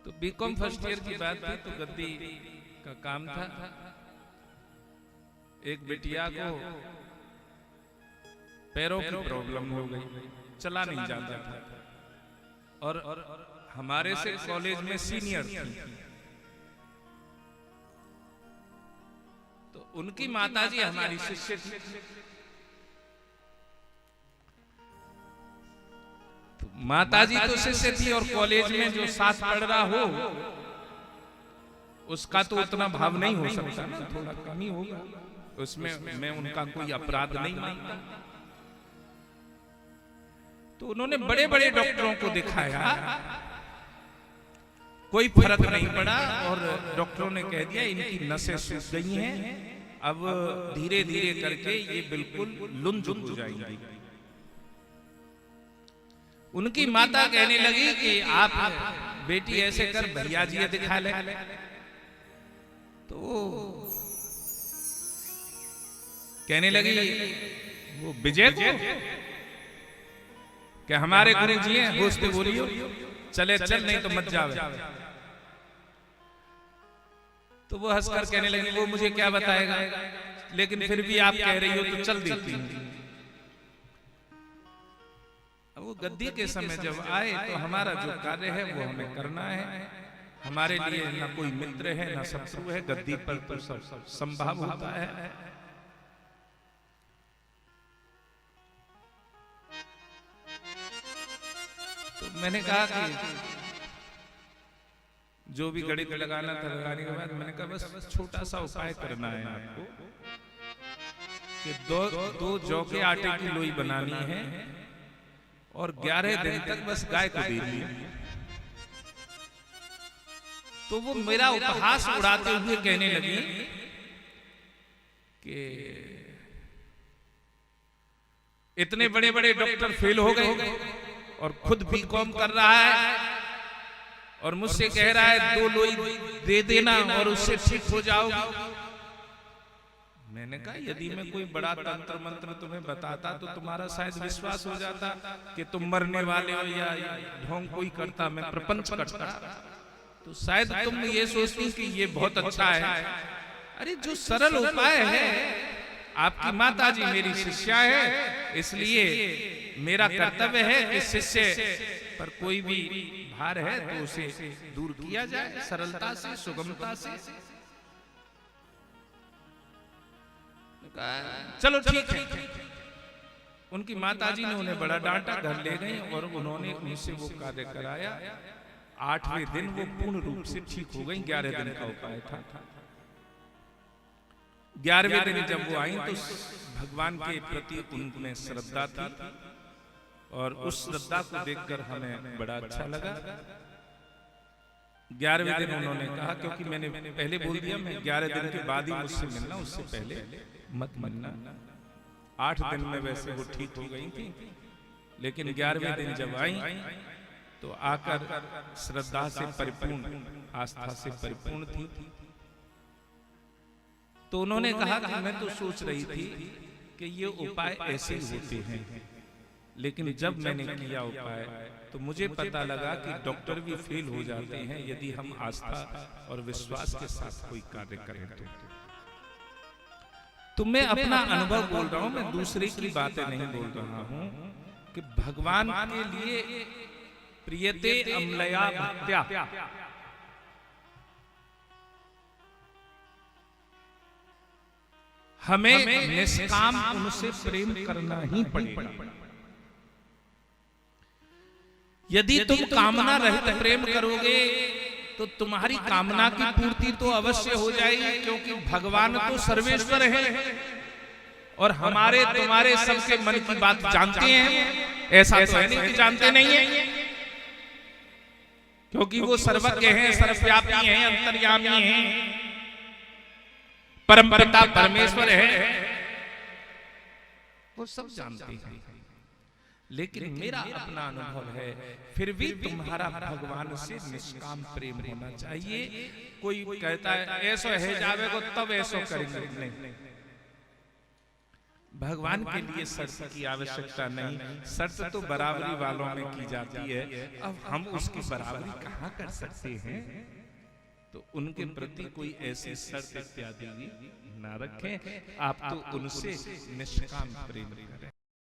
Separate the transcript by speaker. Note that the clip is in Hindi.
Speaker 1: तो बीकॉम फर्स्ट ईयर की बात थी, तो गद्दी का काम था। एक बिटिया को पैरों की प्रॉब्लम हो गई, चला नहीं जाता था, और हमारे से कॉलेज में सीनियर थी। तो उनकी माताजी हमारी शिष्य थी। तो माताजी तो शिष्य थी, और कॉलेज में जो साथ पढ़ रहा हो उसका तो उतना भाव नहीं हो सकता ना, थोड़ा कम ही होगा उसमें। मैं उनका कोई अपराध नहीं मानता। तो उन्होंने बड़े बड़े डॉक्टरों को दिखाया, कोई फर्क नहीं पड़ा, और डॉक्टरों ने कह दिया इनकी नसें सूख गई हैं, अब धीरे धीरे करके ये बिल्कुल लुंज हो जाएंगी। उनकी माता कहने लगी कि आप बेटी ऐसे कर भैया जी दिखा ले। तो कहने लगी वो विजय को कि हमारे गुरु जी हैं, होश पे बोलियो, चले चल नहीं तो मत जावे। तो वो हंसकर कहने लगी वो मुझे क्या बताएगा, लेकिन फिर भी आप कह रही हो तो चल देती हूं। अब वो गद्दी के समय जब आए तो हमारा जो कार्य है वो हमें करना है। हमारे लिए ना कोई मित्र है ना शत्रु है, गद्दी पर तो सब संभव होता है। तो मैंने कहा कि जो भी गणित लगाना था लगाने के बाद मैंने कहा बस छोटा सा उपाय करना है आपको कि दो जौ के आटे की लोई बनानी है और 11 दिन तक बस गाय को देनी है। तो वो मेरा उपहास उड़ाते हुए कहने लगी कि इतने बड़े बड़े डॉक्टर फेल हो गए और खुद बीकॉम कर रहा है और मुझसे कह रहा है 2 लोई दे देना और उससे ठीक हो जाओगी। मैंने कहा यदि मैं कोई बड़ा तंत्र मंत्र तुम्हें बताता तो तुम्हारा शायद विश्वास हो जाता कि तुम मरने वाले हो, या ढोंग कोई करता, मैं प्रपंच करता तो शायद तुम ये सोचती कि ये बहुत अच्छा है। अरे जो सरल उपाय है, आपकी माताजी मेरी शिष्या है, इसलिए मेरा कर्तव्य है कि शिष्य पर कोई भी भार है तो उसे दूर किया जाए सरलता से, सुगमता से। चलो ठीक है। उनकी माताजी ने उन्हें बड़ा डांटा, घर ले गई और उन्होंने उनसे वो कार्य कराया। 8वें दिन वो पूर्ण रूप से ठीक हो गई। 11 दिन का उपाय था। 11वें दिन जब वो आई तो भगवान के प्रति उनमें श्रद्धा थी और उस श्रद्धा को देखकर हमें बड़ा अच्छा लगा। 11वें दिन उन्होंने कहा, क्योंकि मैंने पहले बोल दिया मैं 11 दिन के बाद ही मुझसे मिलना, उससे पहले मत मिलना। 8 दिन में वैसे वो ठीक हो गई थी, लेकिन 11वें दिन जब आई तो आकर श्रद्धा से परिपूर्ण, आस्था से परिपूर्ण थी। तो उन्होंने कहा कि मैं तो सोच रही थी कि ये उपाय ऐसे ही होते हैं, लेकिन जब मैंने किया उपाय तो मुझे पता लगा कि डॉक्टर भी फेल हो जाते हैं यदि हम आस्था और विश्वास के साथ कोई कार्य करें। तो मैं अपना अनुभव बोल रहा हूं, मैं दूसरे की बातें नहीं बोल रहा हूं कि भगवान के लिए प्रियते अम्लया भक्त्या, हमें निष्काम उनसे प्रेम करना ही पड़ेगा। यदि तुम कामना रहित प्रेम करोगे तो तुम्हारी कामना की पूर्ति तो अवश्य हो जाएगी, क्योंकि भगवान तो सर्वेश्वर है और हमारे तुम्हारे सबके मन की बात जानते हैं। ऐसा तो है नहीं कि जानते नहीं है, क्योंकि वो सर्वज्ञ हैं, सर्वव्यापी हैं, अंतर्यामी हैं, परमपिता परमेश्वर है, वो सब जानते हैं। लेकिन मेरा अपना अनुभव है, फिर भी तुम्हारा भगवान से निष्काम प्रेम होना चाहिए। कोई कहता है ऐसो है जावे को तब ऐसो करेंगे, नहीं, भगवान के लिए शर्त की आवश्यकता नहीं, शर्त तो बराबरी वालों में की जाती है। अब हम उसकी बराबरी कहाँ कर सकते हैं? तो उनके प्रति कोई ऐसी शर्त इत्यादि ना रखें, आप तो उनसे निष्काम प्रेम करें।